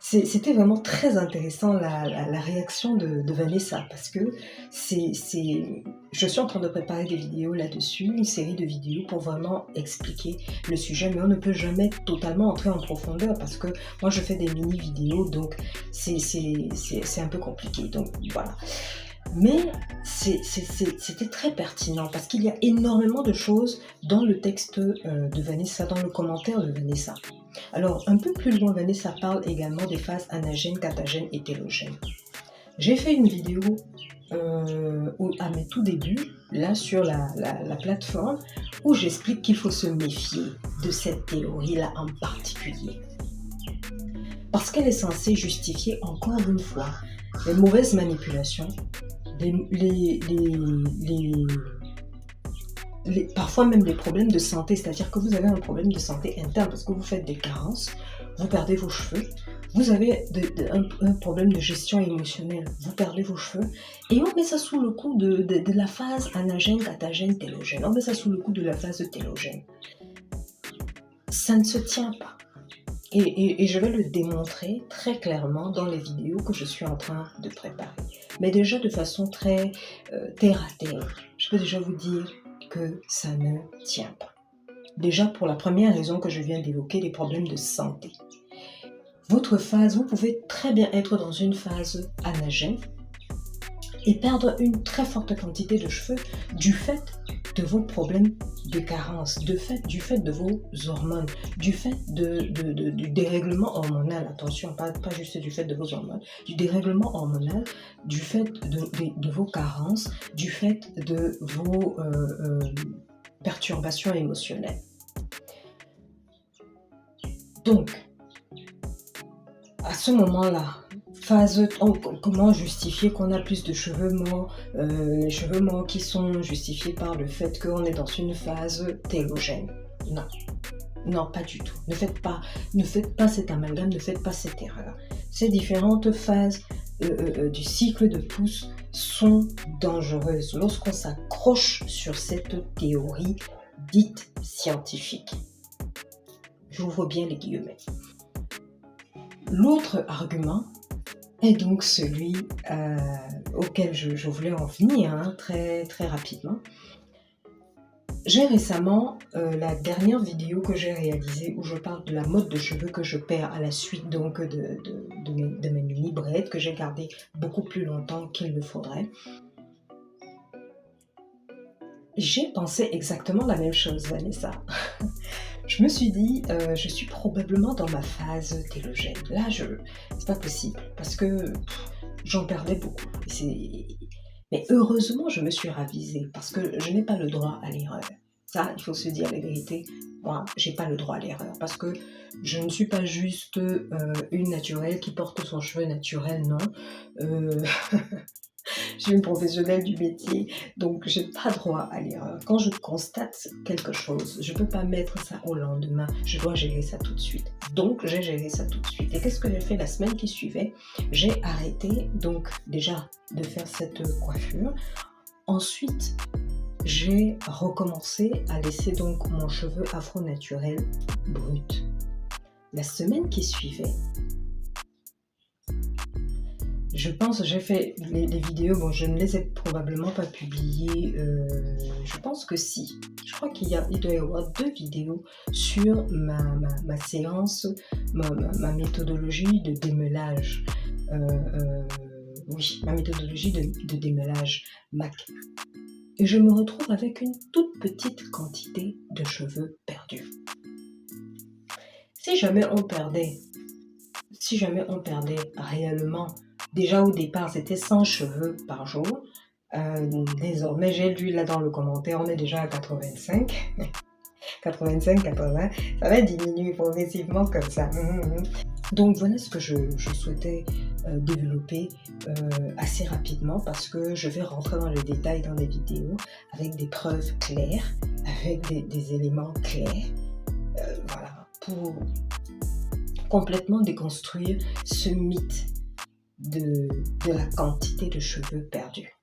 C'était vraiment très intéressant la réaction de Vanessa parce que je suis en train de préparer des vidéos là-dessus, une série de vidéos pour vraiment expliquer le sujet, mais on ne peut jamais totalement entrer en profondeur parce que moi je fais des mini-vidéos, donc c'est un peu compliqué, donc voilà. Mais c'était très pertinent parce qu'il y a énormément de choses dans le texte de Vanessa, dans le commentaire de Vanessa. Alors, un peu plus loin, Vanessa parle également des phases anagènes, cathagènes et télogènes. J'ai fait une vidéo à mes tout débuts, là sur la plateforme, où j'explique qu'il faut se méfier de cette théorie-là en particulier. Parce qu'elle est censée justifier encore une fois les mauvaises manipulations, parfois même des problèmes de santé, c'est-à-dire que vous avez un problème de santé interne parce que vous faites des carences, vous perdez vos cheveux, vous avez un problème de gestion émotionnelle, vous perdez vos cheveux, et on met ça sous le coup de la phase anagène, cathagène, télogène. On met ça sous le coup de la phase télogène. Ça ne se tient pas. Et je vais le démontrer très clairement dans les vidéos que je suis en train de préparer. Mais déjà de façon très terre à terre. Je peux déjà vous dire que ça ne tient pas. Déjà pour la première raison que je viens d'évoquer, les problèmes de santé. Votre phase, vous pouvez très bien être dans une phase anagène et perdre une très forte quantité de cheveux du fait de vos problèmes de carence, du fait de vos hormones, du fait du dérèglement hormonal, attention, pas juste du fait de vos hormones, du dérèglement hormonal, du fait de vos carences, du fait de vos perturbations émotionnelles. Donc, à ce moment-là, comment justifier qu'on a plus de cheveux morts, les cheveux morts qui sont justifiés par le fait qu'on est dans une phase télogène. Non, pas du tout. Ne faites pas cet amalgame, ne faites pas cette erreur. Ces différentes phases du cycle de pousse sont dangereuses lorsqu'on s'accroche sur cette théorie dite scientifique. J'ouvre bien les guillemets. L'autre argument est donc celui auquel je voulais en venir très, très rapidement. J'ai récemment, la dernière vidéo que j'ai réalisée où je parle de la mode de cheveux que je perds à la suite donc de mes mini-braids que j'ai gardées beaucoup plus longtemps qu'il ne faudrait. J'ai pensé exactement la même chose, Vanessa. Je me suis dit, je suis probablement dans ma phase télogène. Là, c'est pas possible parce que j'en perdais beaucoup. Mais heureusement, je me suis ravisée parce que je n'ai pas le droit à l'erreur. Ça, il faut se dire la vérité. Moi, j'ai pas le droit à l'erreur parce que je ne suis pas juste une naturelle qui porte son cheveu naturel, non. Je suis une professionnelle du métier, donc j'ai pas droit à l'erreur. Quand je constate quelque chose, je peux pas mettre ça au lendemain, je dois gérer ça tout de suite. Donc j'ai géré ça tout de suite. Et qu'est-ce que j'ai fait la semaine qui suivait? J'ai arrêté donc déjà de faire cette coiffure. Ensuite, j'ai recommencé à laisser donc mon cheveu afro-naturel brut. La semaine qui suivait, je pense, j'ai fait les vidéos, bon, je ne les ai probablement pas publiées, je pense que si. Je crois qu'il doit y avoir 2 vidéos sur ma séance, ma méthodologie de démelage. Oui, ma méthodologie de démelage MAC. Et je me retrouve avec une toute petite quantité de cheveux perdus. Si jamais on perdait réellement, déjà au départ c'était 100 cheveux par jour, désormais j'ai lu là dans le commentaire, on est déjà à 85, 80, ça va diminuer progressivement comme ça. Donc voilà ce que je souhaitais développer assez rapidement parce que je vais rentrer dans les détails dans les vidéos avec des preuves claires, avec des éléments clairs, voilà, pour complètement déconstruire ce mythe de la quantité de cheveux perdus.